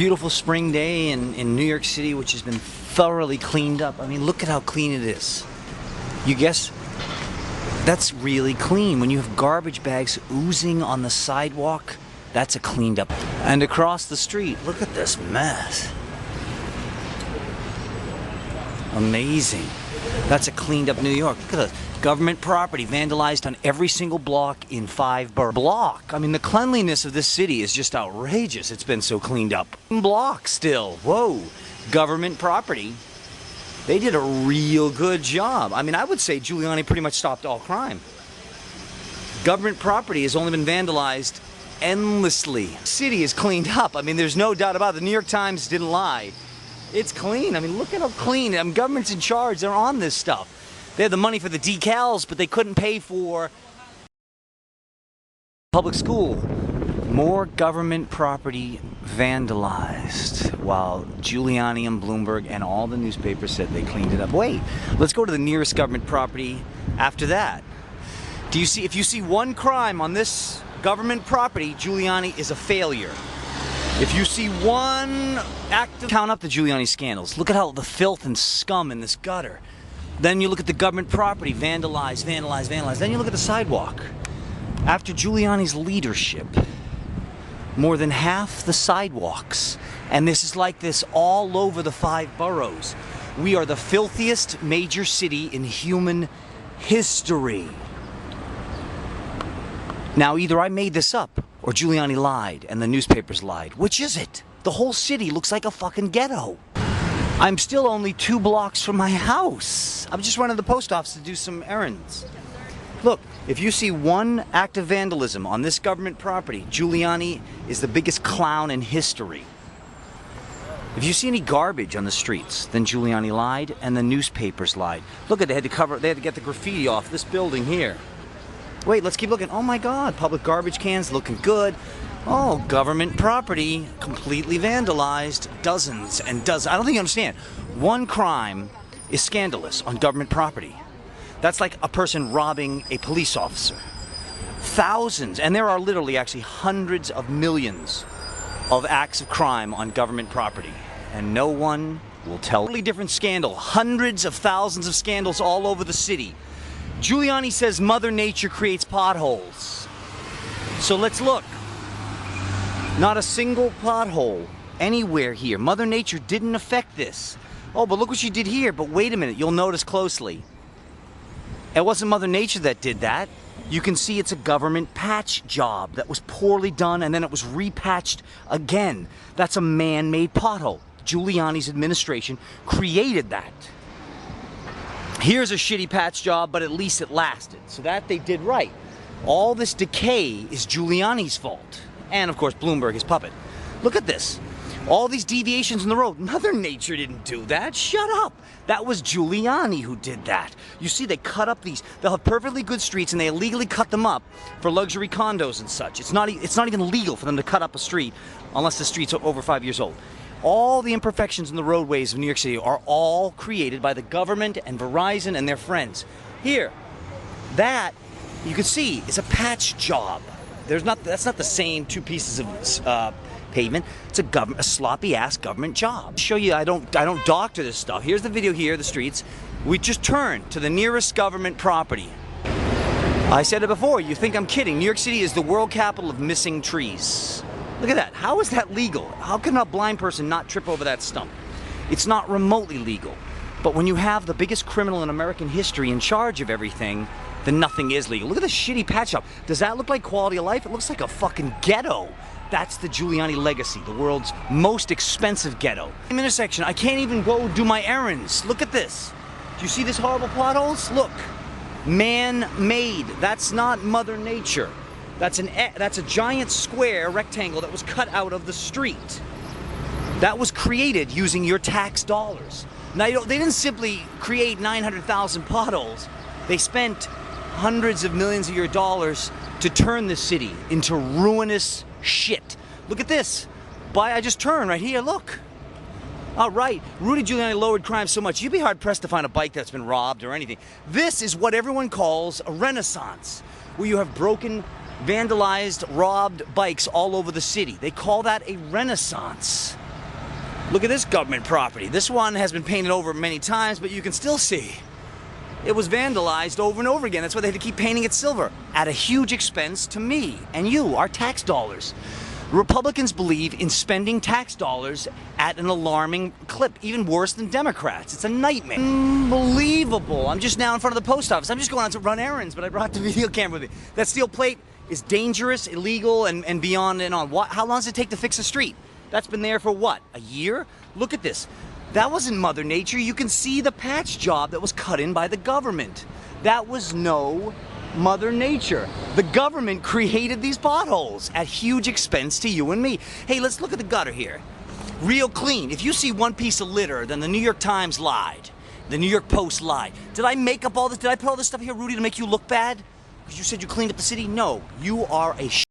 beautiful spring day in New York City, which has been thoroughly cleaned up. I mean, look at how clean it is. You guess that's really clean. When you have garbage bags oozing on the sidewalk, that's a cleaned up. And across the street, look at this mess. Amazing. That's a cleaned up New York. Look at the government property vandalized on every single block in 5 boroughs. Block. I mean, the cleanliness of this city is just outrageous. It's been so cleaned up. Block still. Whoa. Government property. They did a real good job. I mean, I would say Giuliani pretty much stopped all crime. Government property has only been vandalized endlessly. City is cleaned up. I mean, there's no doubt about it. The New York Times didn't lie. It's clean. I mean, look at how clean. I mean, government's in charge. They're on this stuff. They had the money for the decals, but they couldn't pay for public school. More government property vandalized, while Giuliani and Bloomberg and all the newspapers said they cleaned it up. Wait, let's go to the nearest government property after that. Do you see? If you see one crime on this government property, Giuliani is a failure. If you see one act, count up the Giuliani scandals. Look at how the filth and scum in this gutter. Then you look at the government property, vandalized, vandalized, vandalized. Then you look at the sidewalk. After Giuliani's leadership, more than half the sidewalks, and this is like this all over the 5 boroughs. We are the filthiest major city in human history. Now, either I made this up, or Giuliani lied, and the newspapers lied. Which is it? The whole city looks like a fucking ghetto. I'm still only 2 blocks from my house. I'm just running to the post office to do some errands. Look, if you see one act of vandalism on this government property, Giuliani is the biggest clown in history. If you see any garbage on the streets, then Giuliani lied and the newspapers lied. Look, they had to get the graffiti off this building here. Wait, let's keep looking. Oh my God, public garbage cans looking good. Oh, government property completely vandalized. Dozens and dozens. I don't think you understand. One crime is scandalous on government property. That's like a person robbing a police officer. Thousands, and there are literally actually hundreds of millions of acts of crime on government property. And no one will tell. Totally different scandal. Hundreds of thousands of scandals all over the city. Giuliani says Mother Nature creates potholes. So let's look. Not a single pothole anywhere here. Mother Nature didn't affect this. Oh, but look what she did here. But wait a minute, you'll notice closely. It wasn't Mother Nature that did that. You can see it's a government patch job that was poorly done, and then it was repatched again. That's a man-made pothole. Giuliani's administration created that. Here's a shitty patch job, but at least it lasted. So that they did right. All this decay is Giuliani's fault. And of course, Bloomberg, his puppet. Look at this. All these deviations in the road. Mother Nature didn't do that. Shut up. That was Giuliani who did that. You see, they cut up these. They'll have perfectly good streets, and they illegally cut them up for luxury condos and such. It's not even legal for them to cut up a street unless the street's over 5 years old. All the imperfections in the roadways of New York City are all created by the government and Verizon and their friends. Here, that, you can see, is a patch job. That's not the same 2 pieces of pavement. It's a sloppy-ass government job. I'll show you, I don't doctor this stuff. Here's the video here, the streets. We just turned to the nearest government property. I said it before, you think I'm kidding. New York City is the world capital of missing trees. Look at that. How is that legal? How can a blind person not trip over that stump? It's not remotely legal. But when you have the biggest criminal in American history in charge of everything, then nothing is legal. Look at this shitty patch up. Does that look like quality of life? It looks like a fucking ghetto. That's the Giuliani legacy, the world's most expensive ghetto. Intersection, I can't even go do my errands. Look at this. Do you see this horrible potholes? Look. Man-made. That's not Mother Nature. That's a giant square rectangle that was cut out of the street. That was created using your tax dollars. Now, they didn't simply create 900,000 potholes. They spent hundreds of millions of your dollars to turn this city into ruinous shit. Look at this. I just turned right here, look. All right, Rudy Giuliani lowered crime so much, you'd be hard-pressed to find a bike that's been robbed or anything. This is what everyone calls a renaissance, where you have broken, vandalized, robbed bikes all over the city. They call that a renaissance. Look at this government property. This one has been painted over many times, but you can still see it was vandalized over and over again. That's why they had to keep painting it silver at a huge expense to me and you, our tax dollars. Republicans believe in spending tax dollars at an alarming clip, even worse than Democrats. It's a nightmare. Unbelievable. I'm just now in front of the post office. I'm just going out to run errands, but I brought the video camera with me. That steel plate is dangerous, illegal, and beyond and on. How long does it take to fix a street? That's been there for what, a year? Look at this. That wasn't Mother Nature. You can see the patch job that was cut in by the government. That was no Mother Nature. The government created these potholes at huge expense to you and me. Hey, let's look at the gutter here. Real clean. If you see one piece of litter, then the New York Times lied. The New York Post lied. Did I make up all this? Did I put all this stuff here, Rudy, to make you look bad? Because you said you cleaned up the city? No. You are a